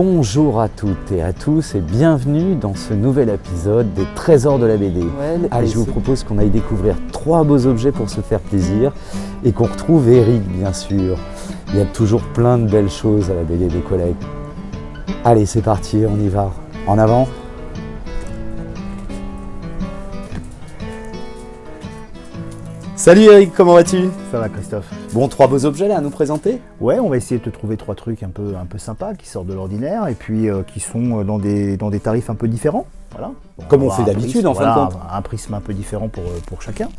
Bonjour à toutes et à tous et bienvenue dans ce nouvel épisode des Trésors de la BD. Allez, je vous propose qu'on aille découvrir 3 beaux objets pour se faire plaisir et qu'on retrouve Eric, bien sûr. Il y a toujours plein de belles choses à la BD des collègues. Allez, c'est parti, on y va. En avant. Salut Eric, comment vas-tu? Ça va Christophe? Bon, 3 beaux objets là à nous présenter? Ouais, on va essayer de te trouver 3 trucs un peu sympas qui sortent de l'ordinaire et puis qui sont dans des tarifs un peu différents. Voilà. Bon, comme on fait d'habitude en fin de compte. Un prisme un peu différent pour chacun.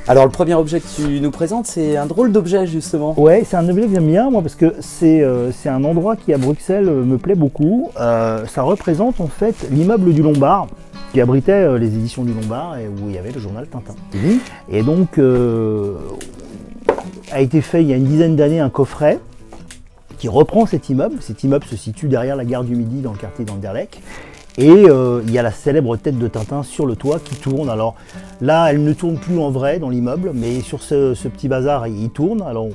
Alors le premier objet que tu nous présentes, c'est un drôle d'objet justement. Ouais, c'est un objet que j'aime bien moi parce que c'est un endroit qui à Bruxelles me plaît beaucoup. Ça représente en fait l'immeuble du Lombard, qui abritait les éditions du Lombard et où il y avait le journal Tintin. Mmh. Et donc a été fait il y a une dizaine d'années un coffret qui reprend cet immeuble. Cet immeuble se situe derrière la gare du Midi dans le quartier d'Anderlecht. Et il y a la célèbre tête de Tintin sur le toit qui tourne. Alors là, elle ne tourne plus en vrai dans l'immeuble, mais sur ce petit bazar, il tourne. Alors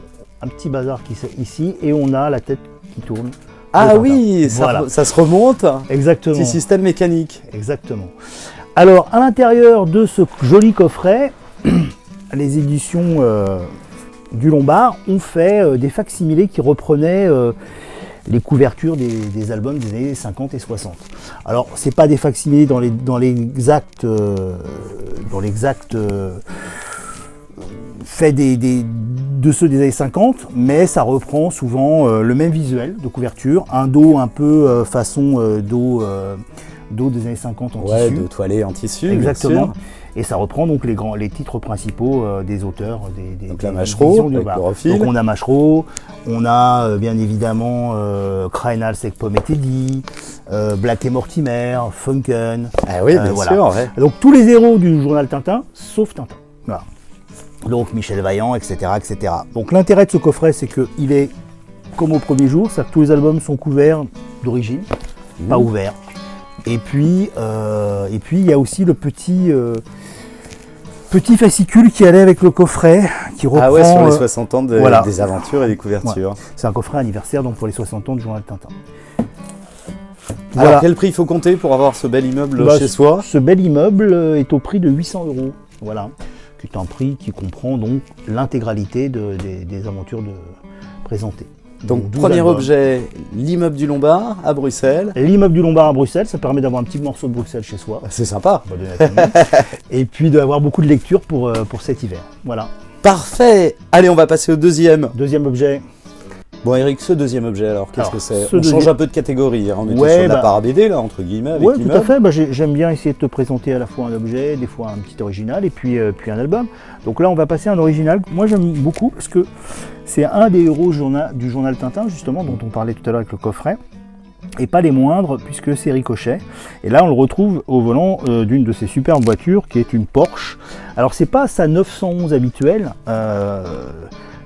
un petit bazar qui est ici et on a la tête qui tourne. Ah oui, voilà. Ça se remonte. Exactement. Petit système mécanique. Exactement. Alors, à l'intérieur de ce joli coffret, les éditions du Lombard ont fait des facsimilés qui reprenaient les couvertures des albums des années 50 et 60. Alors, c'est pas des facsimilés dans l'exact fait de ceux des années 50, mais ça reprend souvent le même visuel de couverture, un dos un peu façon dos des années 50 en tissu. De toilé en tissu, exactement. Bien sûr. Et ça reprend donc les titres principaux des auteurs donc la Machereau, avec Chlorophylle. Donc on a Machereau, on a bien évidemment Krainhals avec Pomme et Teddy, Black et Mortimer, Funken. Ah oui, bien sûr. Ouais. Donc tous les héros du journal Tintin, sauf Tintin. Voilà. Donc Michel Vaillant, etc., etc. Donc l'intérêt de ce coffret, c'est qu'il est comme au premier jour, c'est-à-dire que tous les albums sont couverts d'origine, pas ouverts. Et puis il y a aussi le petit fascicule qui allait avec le coffret, qui reprend... Ah ouais, sur les 60 ans des aventures et des couvertures. Ouais. C'est un coffret anniversaire donc pour les 60 ans du journal Tintin. Alors voilà. Quel prix il faut compter pour avoir ce bel immeuble chez soi? Ce bel immeuble est au prix de 800 €. Voilà. C'est un prix qui comprend donc l'intégralité des aventures présentées. Donc premier objet, l'immeuble du Lombard à Bruxelles. L'immeuble du Lombard à Bruxelles, ça permet d'avoir un petit morceau de Bruxelles chez soi. C'est sympa. Et puis d'avoir beaucoup de lecture pour cet hiver. Voilà. Parfait. Allez, on va passer au deuxième. Deuxième objet. Bon Eric, ce deuxième objet alors, qu'est-ce que c'est? On change un peu de catégorie, hein. On était sur la para-BD là, entre guillemets. Oui, tout à fait. J'aime bien essayer de te présenter à la fois un objet, des fois un petit original et puis un album. Donc là, on va passer à un original. Moi, j'aime beaucoup parce que c'est un des héros du journal Tintin, justement, dont on parlait tout à l'heure avec le coffret. Et pas les moindres, puisque c'est Ricochet. Et là, on le retrouve au volant d'une de ces superbes voitures, qui est une Porsche. Alors, c'est pas sa 911 habituelle.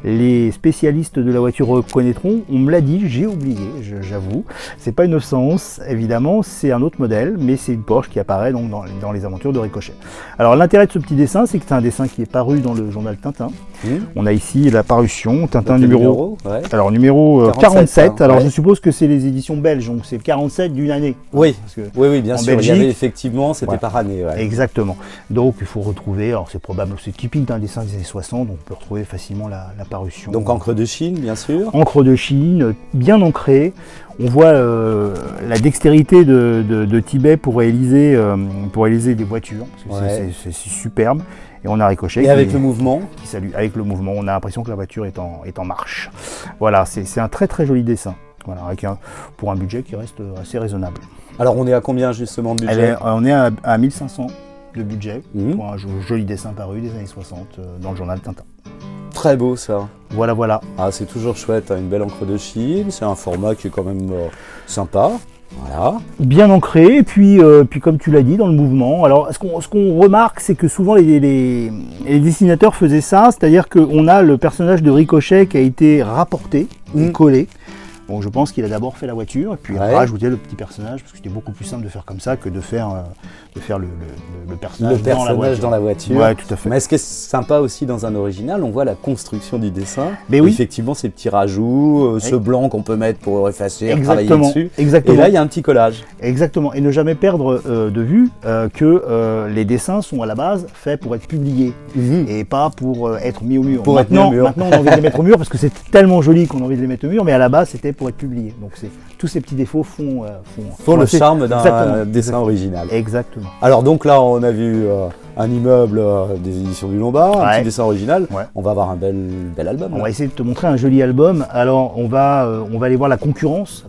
Les spécialistes de la voiture reconnaîtront, on me l'a dit, j'ai oublié, j'avoue. C'est pas une 911, évidemment, c'est un autre modèle, mais c'est une Porsche qui apparaît donc dans les aventures de Ricochet. Alors l'intérêt de ce petit dessin, c'est que c'est un dessin qui est paru dans le journal Tintin. On a ici la parution, Tintin numéro 47. Hein, alors je suppose que c'est les éditions belges, donc c'est 47 d'une année. Oui, oui, bien sûr. Belgique, il y avait effectivement, c'était par année. Ouais. Exactement. Donc il faut retrouver, alors c'est probable, c'est typique d'un dessin des années 60, donc on peut retrouver facilement la parution. Donc encre de Chine, bien sûr. Encre de Chine, bien ancrée. On voit la dextérité de Tibet pour réaliser des voitures. C'est superbe. Et on a Ricochet. Et avec le mouvement qui salue. Avec le mouvement, on a l'impression que la voiture est en marche. Voilà, c'est un très très joli dessin. Voilà, pour un budget qui reste assez raisonnable. Alors on est à combien justement de budget? On est à 1500 de budget pour un joli dessin paru des années 60 dans le journal Tintin. Très beau ça. Voilà. Ah, c'est toujours chouette, hein, une belle encre de Chine, c'est un format qui est quand même sympa. Voilà. Bien ancré, et puis comme tu l'as dit, dans le mouvement. Alors, ce qu'on remarque, c'est que souvent les dessinateurs faisaient ça, c'est-à-dire qu'on a le personnage de Ricochet qui a été rapporté, collé, Donc je pense qu'il a d'abord fait la voiture et puis rajouté le petit personnage parce que c'était beaucoup plus simple de faire comme ça que de faire le personnage, dans la voiture. Ouais, tout à fait. Mais ce qui est sympa aussi dans un original, on voit la construction du dessin. Mais oui. Effectivement, ces petits rajouts, ce blanc qu'on peut mettre pour effacer, travailler dessus. Exactement. Et là, il y a un petit collage. Exactement. Et ne jamais perdre de vue que les dessins sont à la base faits pour être publiés et pas pour être mis au mur. Maintenant, on a envie de les mettre au mur parce que c'est tellement joli qu'on a envie de les mettre au mur, mais à la base, c'était pour être publié. Donc tous ces petits défauts font le charme d'un dessin original. Exactement. Alors donc là, on a vu un immeuble des éditions du Lombard, un petit dessin original. Ouais. On va avoir un bel album. On va essayer de te montrer un joli album. Alors on va aller voir la concurrence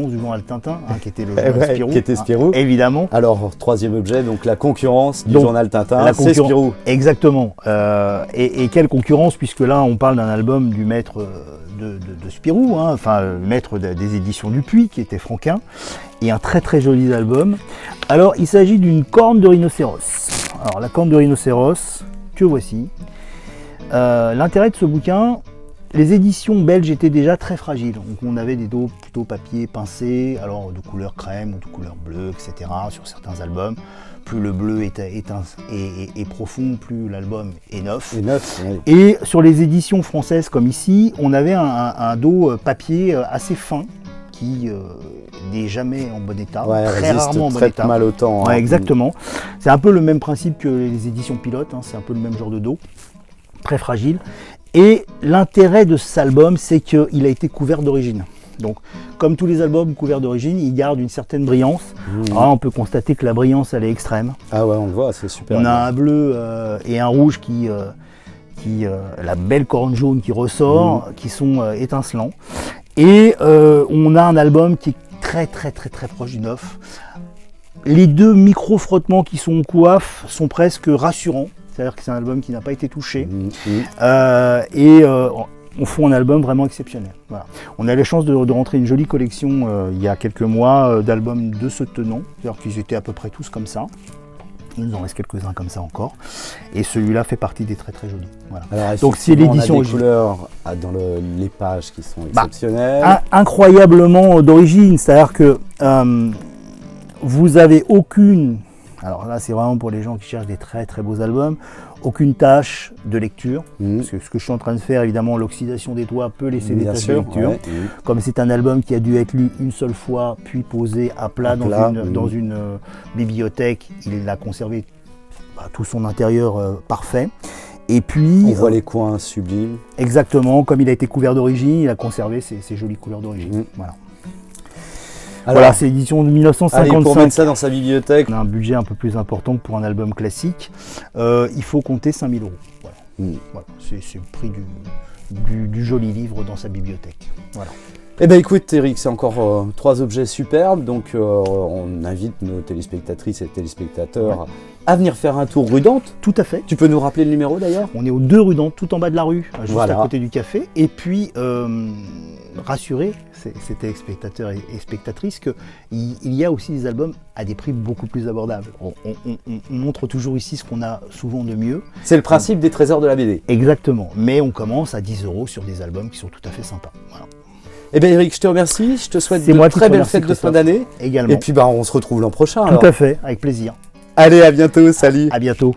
du journal Tintin, qui était le journal Spirou. Qui était Spirou. Évidemment. Alors troisième objet, donc la concurrence du journal Tintin, c'est Spirou. Exactement. Et quelle concurrence, puisque là on parle d'un album du maître de Spirou, le maître des éditions Dupuis, qui était Franquin, et un très très joli album. Alors il s'agit d'une corne de rhinocéros. Alors la corne de rhinocéros, que voici. L'intérêt de ce bouquin, les éditions belges étaient déjà très fragiles. Donc on avait des dos plutôt papier pincé, alors de couleur crème ou de couleur bleue, etc. sur certains albums. Plus le bleu est profond, plus l'album est neuf. Oui. Et sur les éditions françaises comme ici, on avait un dos papier assez fin qui n'est jamais en bon état, très rarement en bon état. Mal au temps. Ouais, exactement. C'est un peu le même principe que les éditions pilotes, c'est un peu le même genre de dos, très fragile. Et l'intérêt de cet album, c'est qu'il a été couvert d'origine. Donc, comme tous les albums couverts d'origine, il garde une certaine brillance. On peut constater que la brillance, elle est extrême. Ah ouais, on le voit, c'est super. On a un bleu et un rouge qui la belle corne jaune qui ressort, qui sont étincelants. Et on a un album qui est très très très très proche du neuf. Les deux micro-frottements qui sont en coiffe sont presque rassurants. C'est-à-dire que c'est un album qui n'a pas été touché. On fait un album vraiment exceptionnel. Voilà. On a eu la chance de rentrer une jolie collection il y a quelques mois d'albums de ce tenant. C'est-à-dire qu'ils étaient à peu près tous comme ça. Il nous en reste quelques-uns comme ça encore. Et celui-là fait partie des très très jolis. Voilà. Alors, donc c'est l'édition originale. Couleurs dans les pages qui sont exceptionnelles. Incroyablement d'origine. C'est-à-dire que vous avez aucune... Alors là, c'est vraiment pour les gens qui cherchent des très très beaux albums. Aucune tâche de lecture. Parce que ce que je suis en train de faire, évidemment, l'oxydation des toits peut laisser des taches de lecture. Comme c'est un album qui a dû être lu une seule fois, puis posé à plat dans une bibliothèque, il a conservé tout son intérieur parfait. Et puis, on voit les coins sublimes. Exactement, comme il a été couvert d'origine, il a conservé ses jolies couleurs d'origine. Voilà. Alors, voilà, c'est l'édition de 1955. Allez, pour mettre ça dans sa bibliothèque. On a un budget un peu plus important que pour un album classique. Il faut compter 5 000 €. Voilà. Voilà. C'est le prix du joli livre dans sa bibliothèque. Voilà. Eh bien écoute Eric, c'est encore 3 objets superbes, donc on invite nos téléspectatrices et téléspectateurs à venir faire un tour rue Dante. Tout à fait. Tu peux nous rappeler le numéro d'ailleurs? On est aux 2 rue Dante, tout en bas de la rue, juste à côté du café. Et puis, rassurer ces téléspectateurs et spectatrices qu'il y a aussi des albums à des prix beaucoup plus abordables. On montre toujours ici ce qu'on a souvent de mieux. C'est le principe des trésors de la BD. Exactement, mais on commence à 10 € sur des albums qui sont tout à fait sympas. Voilà. Eh bien Eric, je te remercie, je te souhaite de très belles fêtes de fin d'année. Également. Et puis on se retrouve l'an prochain. Tout à fait, avec plaisir. Allez, à bientôt, salut. À bientôt.